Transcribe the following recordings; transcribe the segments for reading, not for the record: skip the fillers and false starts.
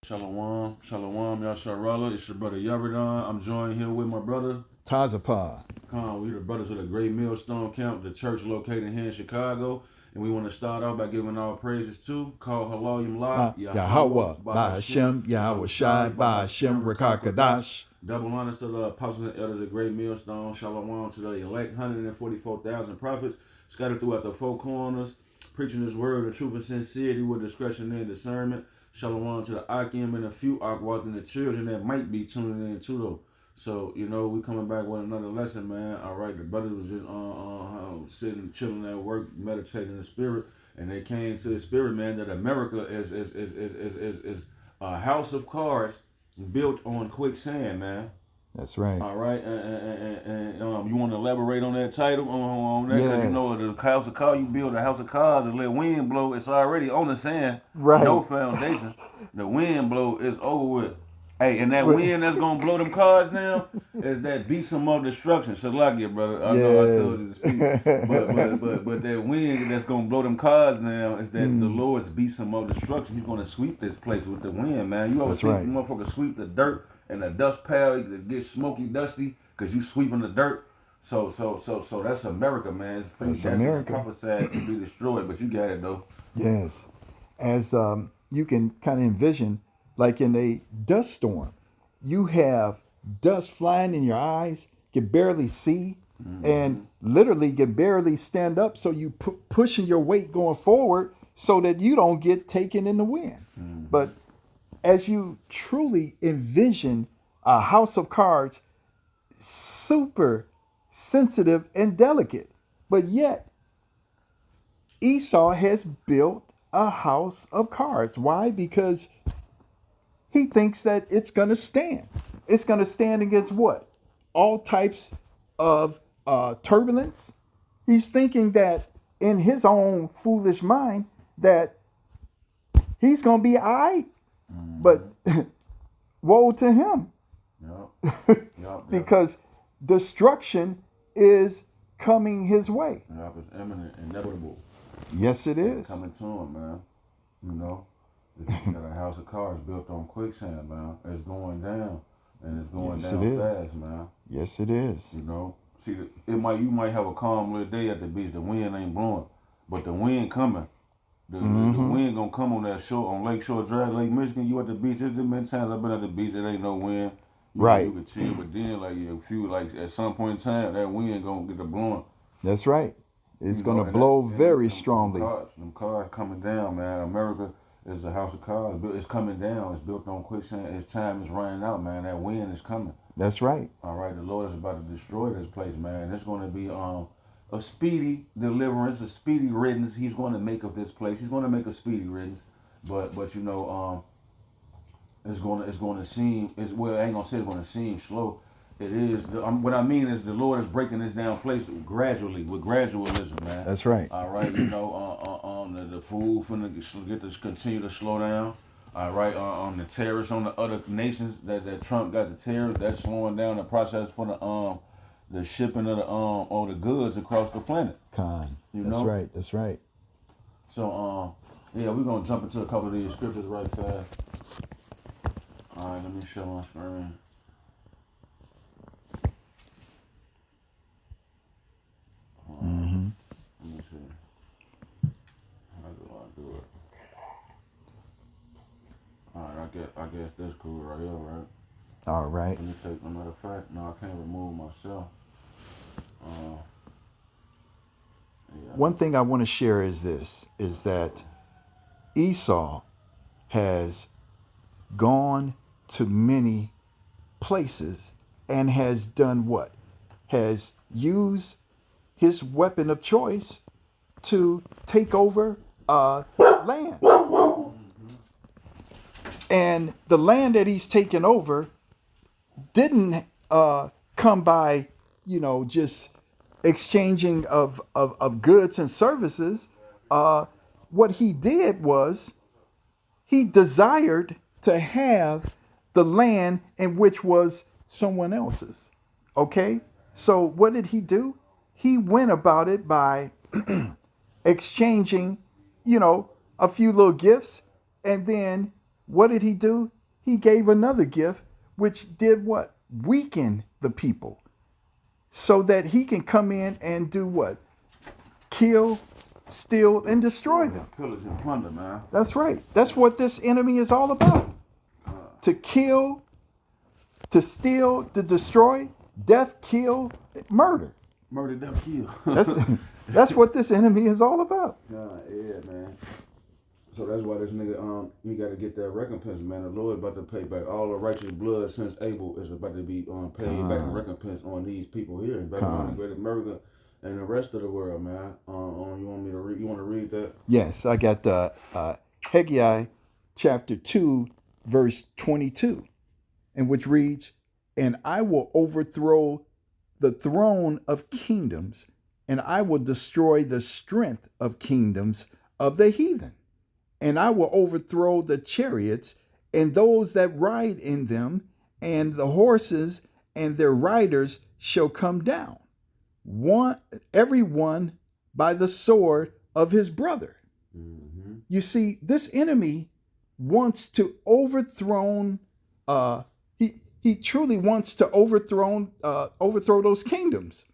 Shalom, shalom, Yasharala. It's your brother Yaradan. I'm joined here with my brother Tazapah. Khan. We the brothers of the Great Millstone Camp, the church located here in Chicago. And we want to start off by giving our praises to Call Halal Yamla, Yahweh, Yahweh, Bahashem, Bahashem, Yahweh Shai, Shai, Bahashem, Bahashem, Rakakadash. Rakakadash. Double honors to the apostles and elders of Great Millstone. Shalom to the elect 144,000 prophets scattered throughout the four corners, preaching His word of truth and sincerity with discretion and discernment. Shalom to the Akim and a few Akwats and the children that might be tuning in too though. So, we coming back with another lesson, man. All right, the brothers was just sitting, chilling at work, meditating in the spirit, and they came to the spirit, man, that America is a house of cards built on quicksand, man. That's right. All right, and you want to elaborate on that title on that because Yes. the house of cards, you build a house of cards and let wind blow. It's already on the sand, no Right. foundation. The wind blow is over with. Hey, and that Right. wind that's gonna blow them cards now is that besom of destruction. Salakia, brother. I know I told Yes. you to speak, but that wind that's gonna blow them cards now is that the Lord's besom of destruction. He's gonna sweep this place with the wind, man. You ever That's see the right. motherfucker sweep the dirt and the dust pile it gets smoky, dusty because you sweeping the dirt. So that's America, man. It's That's predestined and America. prophesied to be destroyed, but you got it though. Yes. As you can kind of envision, like in a dust storm, you have dust flying in your eyes, can barely see, and literally can barely stand up. So you pushing your weight going forward so that you don't get taken in the wind. But as you truly envision a house of cards, super sensitive and delicate, but yet Esau has built a house of cards. Why? Because he thinks that it's going to stand. It's going to stand against what? All types of turbulence. He's thinking that in his own foolish mind that he's going to be all right. But woe to him Yup. because destruction is coming his way. Yup, it's imminent, inevitable. Yes, it is. Coming to him, man. You know, you got a house of cards built on quicksand, man. It's going down, and it's going Yes, down it is. fast, man. Yes, it is. You know, see, you might have a calm little day at the beach. The wind ain't blowing, but the wind coming. The wind gonna come on that shore, on Lake Shore Drive, Lake Michigan. You at the beach. There's been times I've been at the beach. It ain't no wind. You Right. can chill, but then at some point in time, that wind gonna get the blowing. That's right. It's going to And blow very them strongly. them cars coming down, man. America is a house of cards. It's coming down. It's built on quicksand. Its time is running out, man. That wind is coming. That's right. All right, the Lord is about to destroy this place, man. It's going to be a speedy deliverance, a speedy riddance. He's going to make of this place. He's going to make a speedy riddance, but it's going to seem I ain't gonna say it's going to seem slow. It is. What I mean is the Lord is breaking this down place gradually with gradualism, man. That's right. All right, the food finna get to continue to slow down. All right, on the tariffs on the other nations that Trump got the tariffs, that's slowing down the process for the shipping of the goods across the planet. Khan. You That's know? right. That's right. So yeah, we're gonna jump into a couple of these scriptures right fast. All right, let me show my screen. Let me see. How do I do it? All right, I guess this cool right here, right? All right. Let me take. No matter of fact, no, I can't remove myself. Yeah. One thing I want to share is this, is that Esau has gone to many places and has done what? Has used his weapon of choice to take over land. And the land that he's taken over didn't come by, just exchanging of goods and services. What he did was he desired to have the land in which was someone else's. Okay? So what did he do? He went about it by exchanging, a few little gifts, and then what did he do? He gave another gift, which did what? Weaken the people so that he can come in and do what? Kill, steal, and destroy them. Pillage and plunder, man. That's right. That's what this enemy is all about. To kill, to steal, to destroy, death, kill, murder. Murder, death, kill. That's what this enemy is all about. Yeah, man. So that's why this nigga, he got to get that recompense, man. The Lord about to pay back all the righteous blood since Abel is about to be paid back the recompense on these people here in Babylon, Great America, and the rest of the world, man. You want me to read? You want to read that? Yes, I got Haggai chapter 2, verse 22, in which reads, "And I will overthrow the throne of kingdoms, and I will destroy the strength of kingdoms of the heathen. And I will overthrow the chariots and those that ride in them, and the horses and their riders shall come down, every one by the sword of his brother." Mm-hmm. You see, this enemy wants to overthrow. He truly wants to overthrow those kingdoms.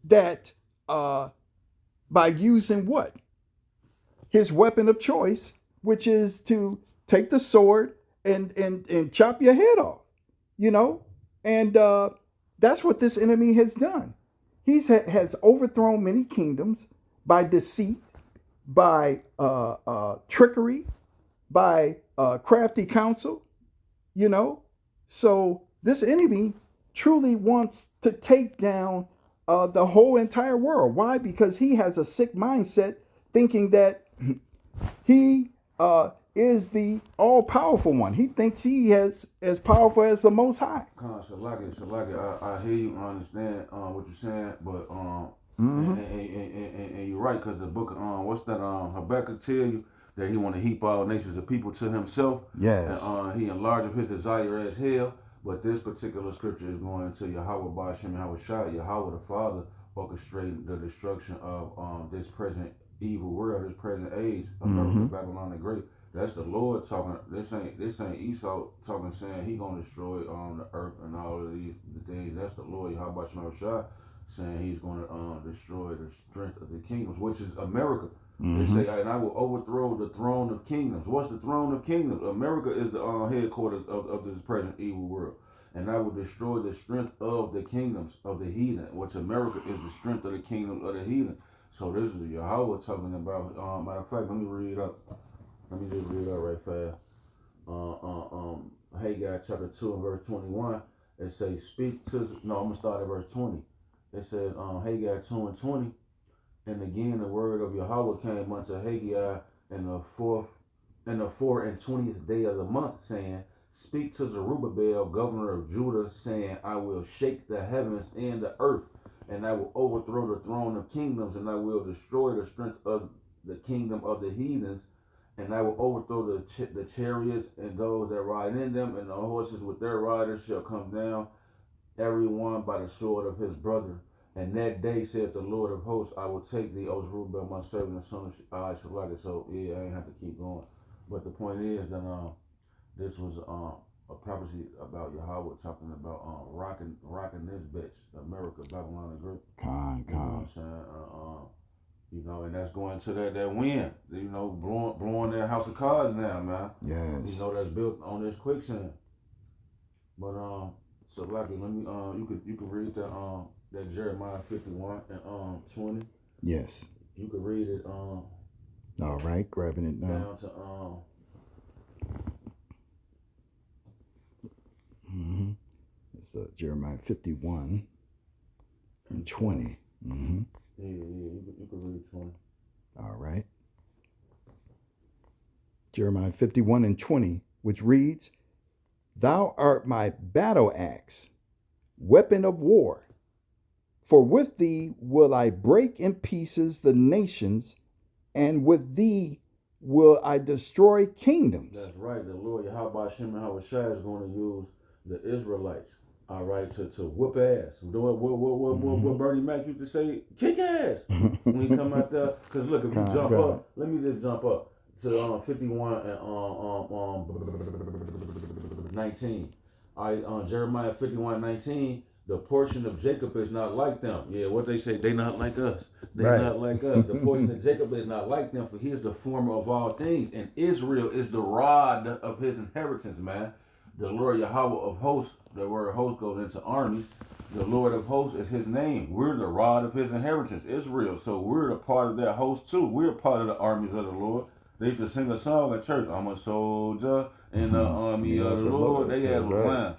That by using what? His weapon of choice, which is to take the sword and chop your head off, and that's what this enemy has done. He has overthrown many kingdoms by deceit, by trickery, by crafty counsel, So this enemy truly wants to take down the whole entire world. Why? Because he has a sick mindset, thinking that he is the all-powerful one. He thinks he is as powerful as the Most High. Salaki, I hear you, I understand what you're saying, but and you're right, because the book, what's that, Habakkuk tell you that he want to heap all nations of people to himself. Yes. And he enlarged his desire as hell, but this particular scripture is going to Yahweh Ba'ashem Yahweh Shai, Yahweh the Father, orchestrating the destruction of this present evil world, this present age, America, Babylon the Great. That's the Lord talking. This ain't Esau talking, saying he gonna destroy the earth and all of these things. That's the Lord Yahweh Shai saying he's gonna destroy the strength of the kingdoms, which is America. They say, and I will overthrow the throne of kingdoms. What's the throne of kingdoms? America is the headquarters of this present evil world. And I will destroy the strength of the kingdoms of the heathen, which America is the strength of the kingdom of the heathen. So this is Yahweh talking about. Matter of fact, let me read up. Let me just read up right fast. Haggai chapter 2 and verse 21. It says, "Speak to." No, I'm gonna start at verse 20. It says, Haggai 2 and 20. "And again, the word of Yahweh came unto Haggai in the 4 and 20th day of the month, saying, Speak to Zerubbabel, governor of Judah, saying, I will shake the heavens and the earth, and I will overthrow the throne of kingdoms, and I will destroy the strength of the kingdom of the heathens, and I will overthrow the chariots and those that ride in them, and the horses with their riders shall come down, every one by the sword of his brother. And that day, saith the Lord of hosts, I will take thee, O Zerubbabel, my servant, the son of Shalaka." So yeah, I ain't have to keep going. But the point is that this was a prophecy about Yahweh talking about rocking this bitch, America, Babylon the Great. You know what I'm saying? And that's going to that wind, blowing that house of cards now, man. Yes. That's built on this quicksand. But so Lucky, let me you could read that Jeremiah 51 and 20. Yes. You could read it all right, grabbing it now. Down to It's Jeremiah 51 and 20. Yeah, you could read 20. All right. Jeremiah 51 and 20, which reads, "Thou art my battle axe, weapon of war. For with thee will I break in pieces the nations, and with thee will I destroy kingdoms." That's right. The Lord Yahweh Shem and Yahweh Shai is going to use the Israelites, all right, to whoop ass. What Bernie Mac used to say, kick ass when he come out there. Because look, if you jump up, let me just jump up. to 51 and 19. Jeremiah 51:19. The portion of Jacob is not like them. Yeah, what they say, they not like us. They Right. not like us. The portion of Jacob is not like them, for he is the former of all things, and Israel is the rod of his inheritance, man. The Lord Yahweh of hosts, the word host goes into army. The Lord of hosts is his name. We're the rod of his inheritance, Israel. So we're a part of that host too. We're a part of the armies of the Lord. They used to sing a song at church. I'm a soldier in the army Yeah, of the Lord. They that's ass was right. lying.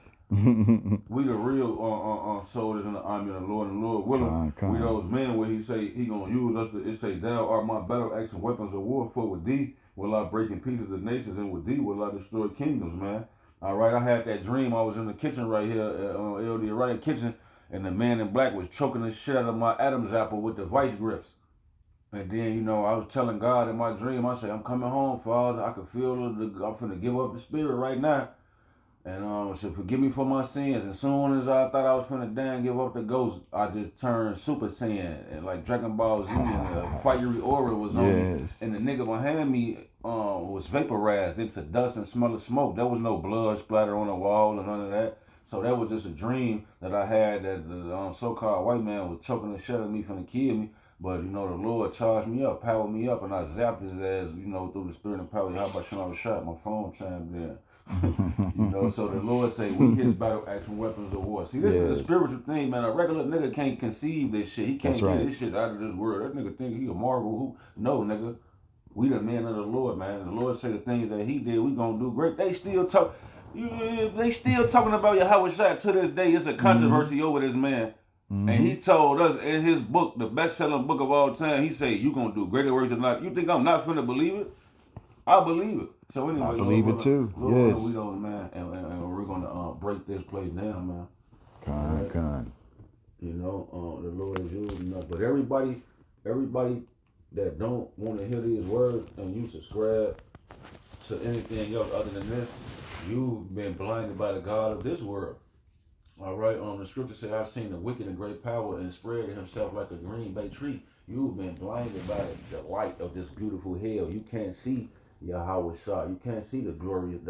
We the real soldiers in the army of the Lord, and the Lord willing, we those men where he say he gonna use us. It say, thou art my battle axe and weapons of war. For with thee will I break in pieces the nations, and with thee will I destroy kingdoms, man. All right, I had that dream. I was in the kitchen right here, LD right kitchen, and the man in black was choking the shit out of my Adam's apple with the vice grips. And then, I was telling God in my dream, I said, I'm coming home, Father. I can feel I'm finna give up the spirit right now. And I said, forgive me for my sins. And soon as I thought I was finna die and give up the ghost, I just turned Super Saiyan. And like Dragon Ball Z and the fiery aura was on me. And the nigga behind me was vaporized into dust and smell of smoke. There was no blood splatter on the wall or none of that. So that was just a dream that I had that the so-called white man was choking the shit out of me finna kill me. But the Lord charged me up, powered me up, and I zapped his ass, through the spirit and power. How about I was shot? My phone chimed in. So the Lord say we his battle action weapons of war. See, this is a spiritual thing, man. A regular nigga can't conceive this shit. He can't get this shit out of this world. That nigga think he a Marvel. No, nigga. We the men of the Lord, man. The Lord say the things that he did, we gonna do great. They still talk. They still talking about Yahweh Shai to this day. It's a controversy over this man. And he told us in his book, the best-selling book of all time, he said, you gonna do greater works than not. You think I'm not finna believe it? I believe it. So anyway, I believe it too. Yes. We don't, man, and we're gonna break this place down, man. Con. The Lord is using us, but everybody that don't want to hear these words and you subscribe to anything else other than this, you've been blinded by the God of this world. All right. The scripture says, "I've seen the wicked in great power and spread himself like a green bay tree." You've been blinded by the light of this beautiful hell. You can't see Yahweh Shai. You can't see the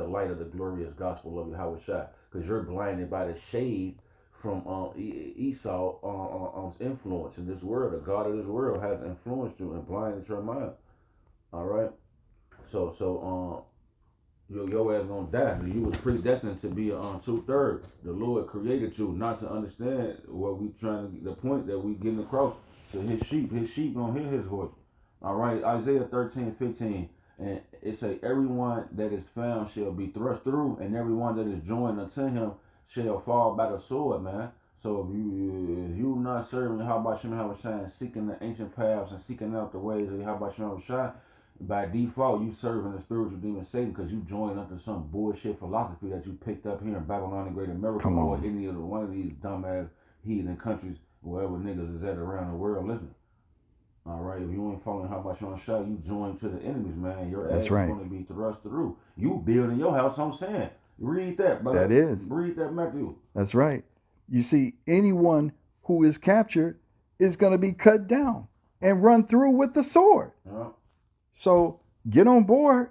light of the glorious gospel of Yahweh Shai, because you're blinded by the shade from Esau's influence in this world. The God of this world has influenced you and blinded your mind. All right. So your ass gonna die. You was predestined to be 2/3. The Lord created you not to understand what we trying to, the point that we getting across to his sheep. His sheep gonna hear his voice. All right, Isaiah 13:15, and it say, everyone that is found shall be thrust through, and everyone that is joined unto him shall fall by the sword, man. So if you not serving Yahweh Shai, seeking the ancient paths and seeking out the ways of Yahweh Shai, by default, you serving the spiritual demon Satan, because you joined up to some bullshit philosophy that you picked up here in Babylon and Great America, or any other one of these dumbass heathen countries, wherever niggas is at around the world listening. All right, if you ain't following how much on shot, you join to the enemies, man. Your ass is going to be thrust through. You building your house on sand. Read that, brother. That is. Read that, Matthew. That's right. You see, anyone who is captured is going to be cut down and run through with the sword. Yeah. So get on board,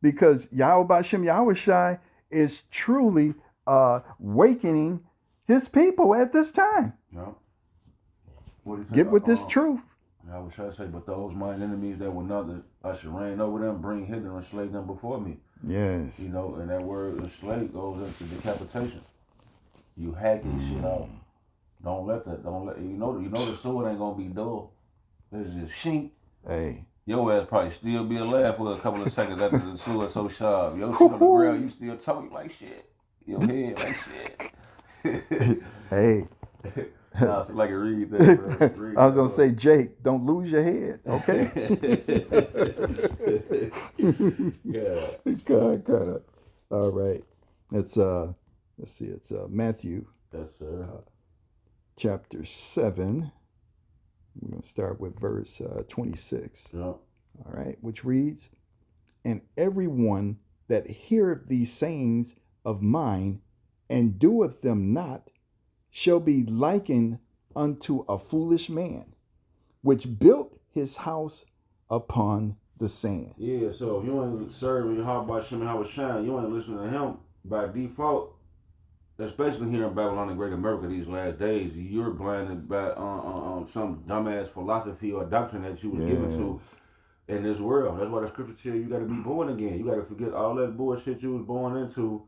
because Yahweh Shai is truly awakening his people at this time. Yeah. Get with this truth. I was trying to say, but those mine enemies that were not, that I should reign over them, bring hither and slay them before me. Yes. And that word slay goes into decapitation. You hack his shit out. Don't let the sword ain't gonna be dull. It's just shink. Hey. Your ass probably still be alive for a couple of seconds after the sword so sharp. Your shit on the ground, you still talking like shit. Your head like shit. Hey. Nah, so like read that, bro. I was gonna say, Jake, don't lose your head, okay? God. All right. Let's see. It's Matthew. Yes, sir. Chapter 7. We're gonna start with verse 26. Yeah. All right, which reads, "And everyone that heareth these sayings of mine and doeth them not shall be likened unto a foolish man, which built his house upon the sand. Yeah, so if you ain't serving Yahweh Shem Shine, you ain't listening to him by default. Especially here in Babylon and Great America these last days, you're blinded by some dumbass philosophy or doctrine that you was given to Yes. in this world. That's why the scripture tells you got to be born again. You got to forget all that bullshit you was born into,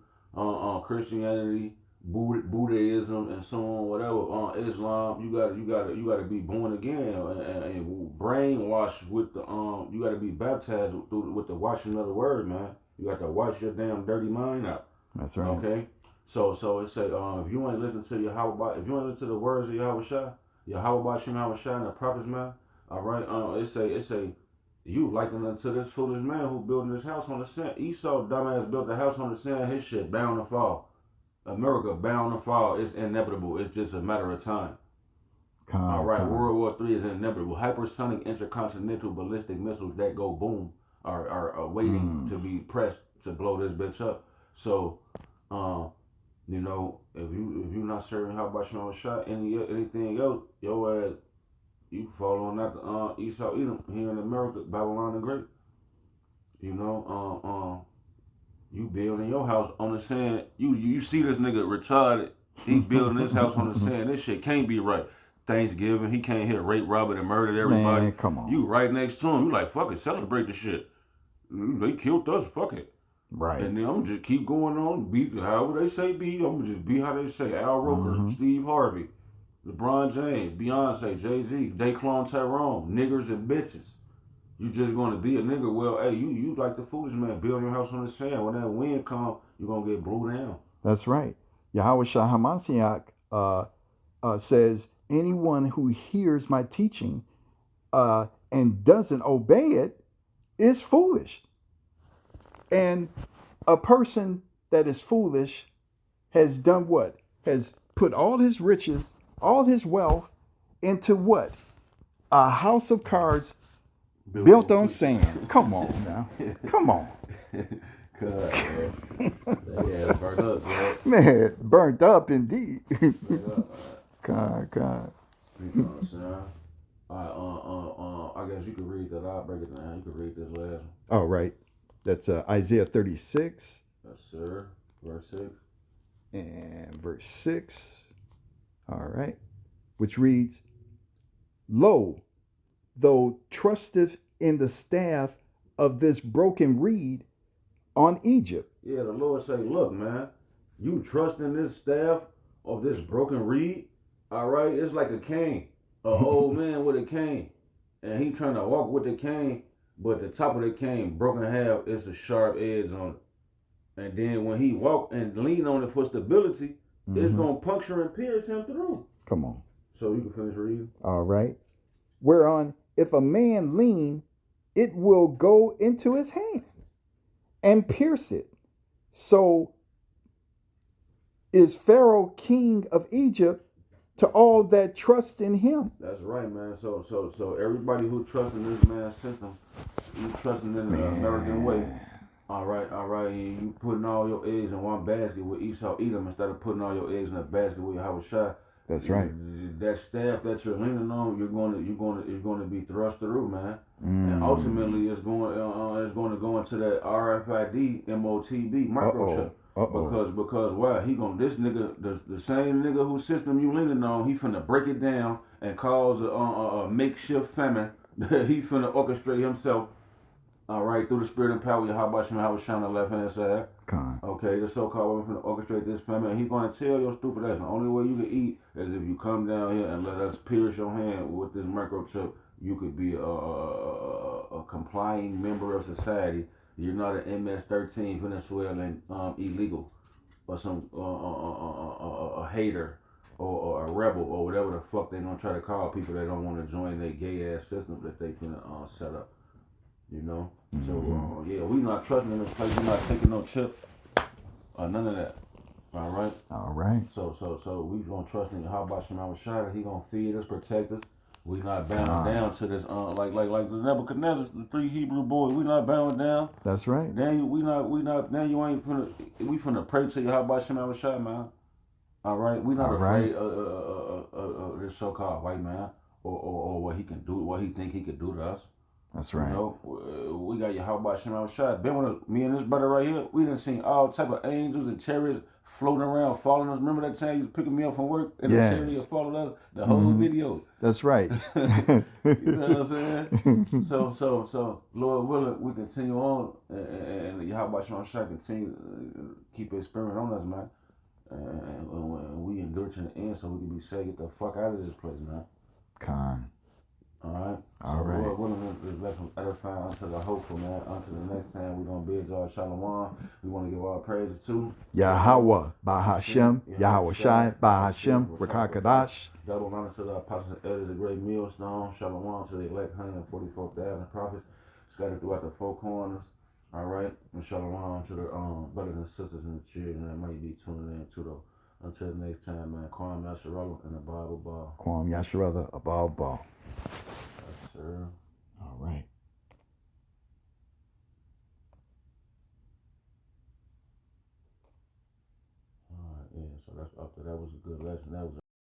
Christianity, Buddhism, and so on, whatever. Islam. You got to be born again and brainwashed with the You got to be baptized with the washing of the word, man. You got to wash your damn dirty mind out. That's right. Okay. So it say, if you ain't listen to if you ain't listen to the words of Yahweh Shai, Yahweh Shem Shai and the prophets, man. All right. It say you liken unto this foolish man who building his house on the sand. Esau, dumbass, built the house on the sand. His shit bound to fall. America bound to fall. It's inevitable. It's just a matter of time. All right. World War III is inevitable. Hypersonic intercontinental ballistic missiles that go boom are waiting to be pressed to blow this bitch up. So, you know, if you not serving how about you shot anything else, your ass you fall on that Esau Edom here in America, Babylon the Great. You know, you building your house on the sand. You see this nigga retarded. He building his house on the sand. This shit can't be right. Thanksgiving, he came here, rape, robbed, and murdered everybody. Man, come on. You right next to him. You like, fuck it, celebrate the shit. They killed us, fuck it. Right. And then I'm just keep going on, be however they say be. I'm gonna just be how they say. Al Roker, Steve Harvey, LeBron James, Beyonce, Jay-Z, Daquan Tyrone, niggers and bitches. You just gonna be a nigga. Well, hey, you like the foolish man, build your house on the sand. When that wind come, you gonna get blew down. That's right. Yahweh Shah Hamashiach says, anyone who hears my teaching and doesn't obey it is foolish. And a person that is foolish has done what? Has put all his riches, all his wealth into what? A house of cards built on sand. Come on now. Come on. God, yeah, burnt up, man. Man, burnt up indeed. Burnt up, God. You know what I'm saying? I guess you could read that. I'll break it down. You could read this last one. All right. That's Isaiah 36. Yes, sir. Verse 6. And verse 6. All right. Which reads, Lo, thou trusteth in the staff of this broken reed on Egypt. Yeah, the Lord say, look, man, you trust in this staff of this broken reed, all right? It's like a cane, an old man with a cane, and he trying to walk with the cane, but the top of the cane broken half, it's a sharp edge on it. And then when he walk and lean on it for stability, it's going to puncture and pierce him through. Come on. So you can finish reading. All right. Whereon, if a man lean, it will go into his hand and pierce it. So is Pharaoh king of Egypt to all that trust in him. That's right, man. So everybody who trusts in this man's system, you trusting in the American way. All right. You putting all your eggs in one basket with Esau Edom instead of putting all your eggs in a basket with Yahweh Shai. That's right. That staff that you're leaning on, you're going to be thrust through, man. And ultimately, it's going to go into that RFID MOTB microchip. Because why? This nigga, the same nigga whose system you leaning on, he finna break it down and cause a makeshift famine. He finna orchestrate himself. All right, through the spirit and power of Yahweh Shem, how was on the left hand side. Okay, the so-called one finna orchestrate this famine. And he's gonna tell your stupid ass the only way you can eat is if you come down here and let us pierce your hand with this microchip. You could be a complying member of society. You're not an MS-13 Venezuelan illegal or some a hater or a rebel or whatever the fuck they gonna try to call people that don't want to join their gay ass system that they can set up. You know. So we not trusting in this place. We're not taking no chip or none of that. All right. So we gonna trust in Yahweh Shem Shai. He gonna feed us, protect us. We not bound down to this like the Nebuchadnezzar, the three Hebrew boys. We not bound down. That's right. Then we not. Now you ain't finna. We finna pray to Yahweh Shem Shai, man. All right. We not afraid of this so-called white man or what he can do, what he think he could do to us. That's You right. know, we got your how about Shem Shot. Been with me and this brother right here. We done seen all type of angels and chariots floating around, following us. Remember that time you was picking me up from work and the chariot Yes. followed us? The whole Hmm. video. That's right. You know what I'm saying? So, Lord willing, we continue on, and Yahweh Shema Shai continue to keep experimenting on us, man. And we endure to the end so we can be saved. Get the fuck out of this place, man. Khan. Alright? So, All right. Lord willing, this lesson edifying unto the hopeful, man. Until the next time, we're going to bid y'all shalom. We want to give all praises to Yahweh, Bahashem, Yahweh Shai, Bahashem, Rakakadash. Double honor to the apostles and elders, the great millstone. Shalom to the elect 144,000 prophets scattered throughout the four corners. All right, and shalom to the brothers and sisters and the children that might be tuning in to the. Until the next time, man. Kwame Yasharala and the Bible Ball. Kwam Yasharada, Abal Ball. Yes, sir. All right. All right, yeah. So that's after that was a good lesson. That was a